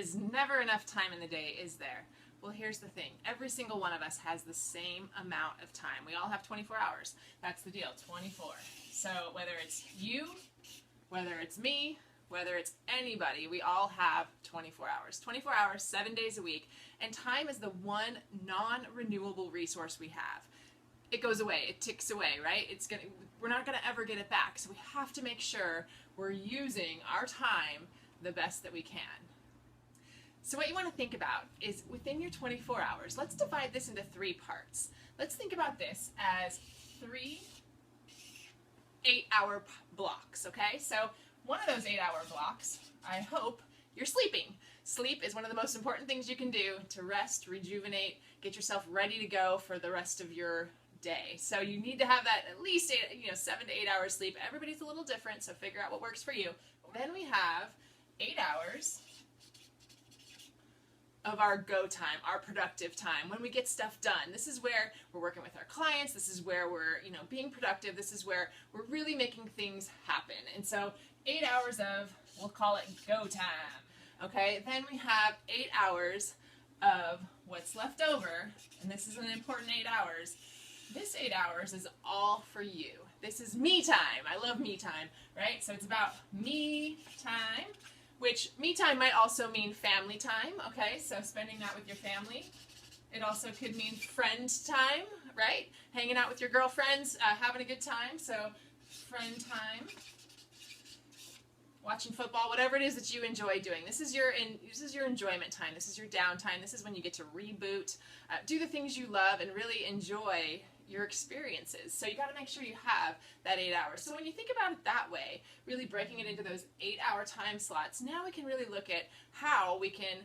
is never enough time in the day, is there? Well, here's the thing. Every single one of us has the same amount of time. We all have 24 hours. That's the deal, 24. So whether it's you, whether it's me, whether it's anybody, we all have 24 hours. 24 hours, 7 days a week. And time is the one non-renewable resource we have. It goes away, it ticks away, right? We're not gonna ever get it back. So we have to make sure we're using our time the best that we can. So what you want to think about is within your 24 hours, let's divide this into 3 parts. Let's think about this as 3 8-hour blocks, okay? So one of those 8-hour blocks, I hope you're sleeping. Sleep is one of the most important things you can do to rest, rejuvenate, get yourself ready to go for the rest of your day. So you need to have that at least 7 to 8 hours sleep. Everybody's a little different, so figure out what works for you. Then we have 8 hours of our go time, our productive time, when we get stuff done. This is where we're working with our clients. This is where we're, being productive. This is where we're really making things happen. And so 8 hours of, we'll call it go time. Okay, then we have 8 hours of what's left over, and this is an important 8 hours. This 8 hours is all for you. This is me time. I love me time, right? So it's about me time, which me time might also mean family time, okay? So spending that with your family. It also could mean friend time, right? Hanging out with your girlfriends, having a good time. So friend time. Watching football, whatever it is that you enjoy doing. This is your enjoyment time. This is your downtime. This is when you get to reboot, do the things you love, and really enjoy your experiences. So you got to make sure you have that 8 hours. So when you think about it that way, really breaking it into those 8-hour time slots, now we can really look at how we can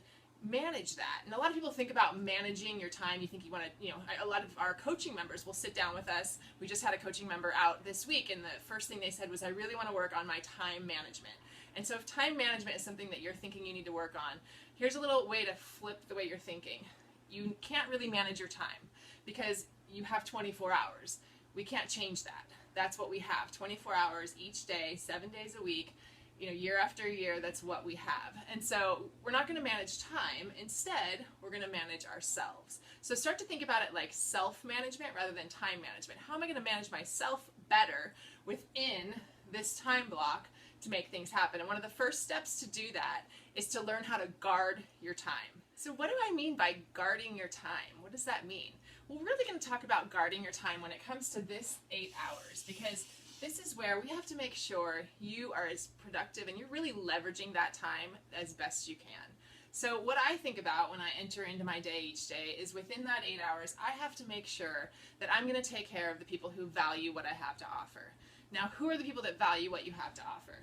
manage that. And a lot of people think about managing your time. You think you want to, a lot of our coaching members will sit down with us. We just had a coaching member out this week, and the first thing they said was, I really want to work on my time management. And so if time management is something that you're thinking you need to work on, here's a little way to flip the way you're thinking. You can't really manage your time because you have 24 hours. We can't change that. That's what we have, 24 hours each day, 7 days a week, year after year. That's what we have. And so we're not going to manage time. Instead, we're going to manage ourselves. So start to think about it like self-management rather than time management. How am I going to manage myself better within this time block to make things happen? And one of the first steps to do that is to learn how to guard your time. So what do I mean by guarding your time? What does that mean? We're really going to talk about guarding your time when it comes to this 8 hours, because this is where we have to make sure you are as productive and you're really leveraging that time as best you can. So what I think about when I enter into my day each day is within that 8 hours, I have to make sure that I'm going to take care of the people who value what I have to offer. Now, who are the people that value what you have to offer?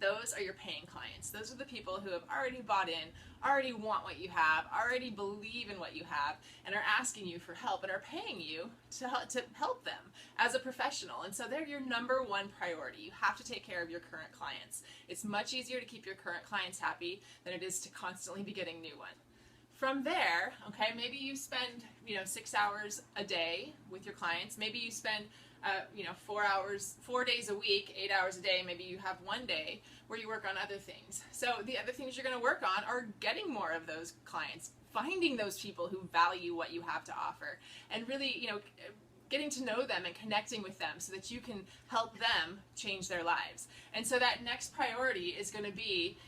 Those are your paying clients. Those are the people who have already bought in, already want what you have, already believe in what you have, and are asking you for help and are paying you to help them as a professional. And so they're your number one priority. You have to take care of your current clients. It's much easier to keep your current clients happy than it is to constantly be getting new ones. From there, okay, maybe you spend 6 hours a day with your clients. Maybe you spend 4 days a week, 8 hours a day. Maybe you have one day where you work on other things. So the other things you're going to work on are getting more of those clients, finding those people who value what you have to offer, and really, getting to know them and connecting with them so that you can help them change their lives. And so that next priority is going to be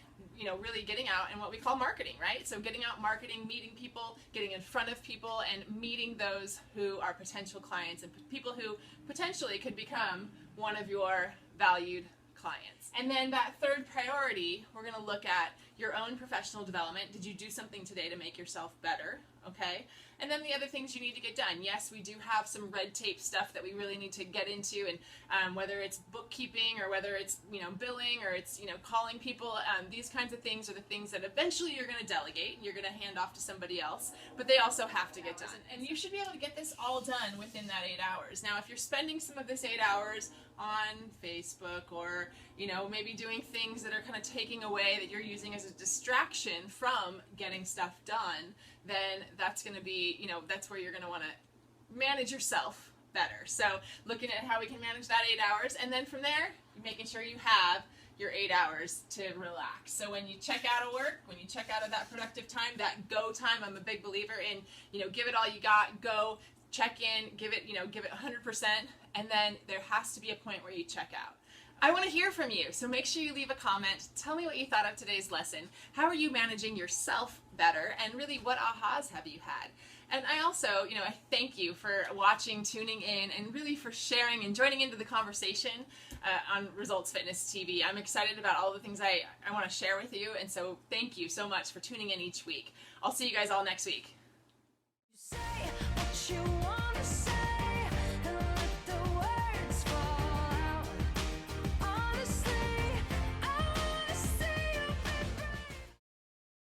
really getting out and what we call marketing, right? So getting out, marketing, meeting people, getting in front of people, and meeting those who are potential clients and people who potentially could become one of your valued clients. And then that third priority, we're going to look at your own professional development. Did you do something today to make yourself better? Okay. And then the other things you need to get done. Yes, we do have some red tape stuff that we really need to get into, and whether it's bookkeeping or whether it's billing or it's calling people, these kinds of things are the things that eventually you're going to delegate and you're going to hand off to somebody else, but they also have to get done. And you should be able to get this all done within that 8 hours. Now, if you're spending some of this 8 hours on Facebook or maybe doing things that are kind of taking away, that you're using as a distraction from getting stuff done, then that's going to be, that's where you're going to want to manage yourself better. So looking at how we can manage that 8 hours, and then from there, making sure you have your 8 hours to relax. So when you check out of work, when you check out of that productive time, that go time, I'm a big believer in, give it all you got, go, check in, give it 100%, and then there has to be a point where you check out. I want to hear from you, so make sure you leave a comment. Tell me what you thought of today's lesson. How are you managing yourself better, and really what ahas have you had? And I also, I thank you for watching, tuning in, and really for sharing and joining into the conversation on Results Fitness TV. I'm excited about all the things I want to share with you, and so thank you so much for tuning in each week. I'll see you guys all next week.